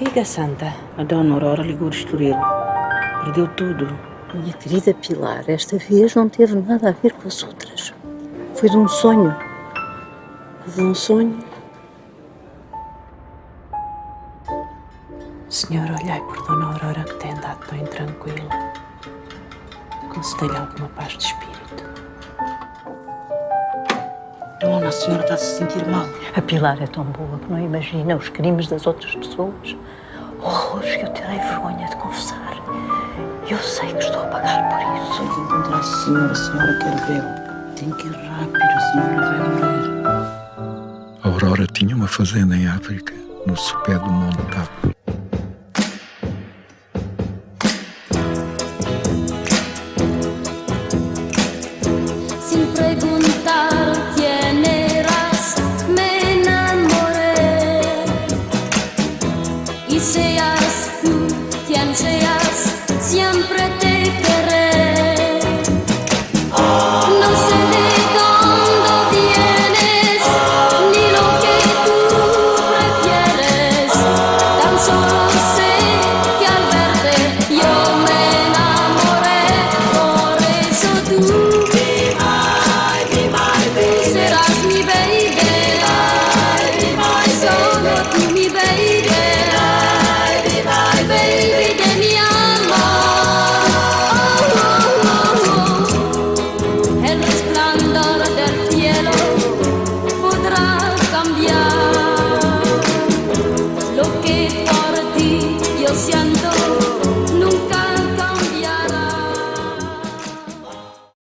Diga, Santa. A dona Aurora ligou o Estoril. Perdeu tudo. Minha querida Pilar, esta vez não teve nada a ver com as outras. Foi de um sonho. De um sonho? Senhor, olhai por Dona Aurora que tem andado tão intranquila. Concedei-lhe alguma paz de espírito. Dona, a senhora está a se sentir mal. A Pilar é tão boa que não imagina os crimes das outras pessoas. Horrores que eu terei vergonha de confessar. Eu sei que estou a pagar por isso. Tem que encontrar a senhora quer vê-lo. Tem que ir rápido, a senhora vai morrer. A Aurora tinha uma fazenda em África, no sopé do Monte Tabo. Sin preguntar quién eras, me enamoré. Y seas tú quien seas.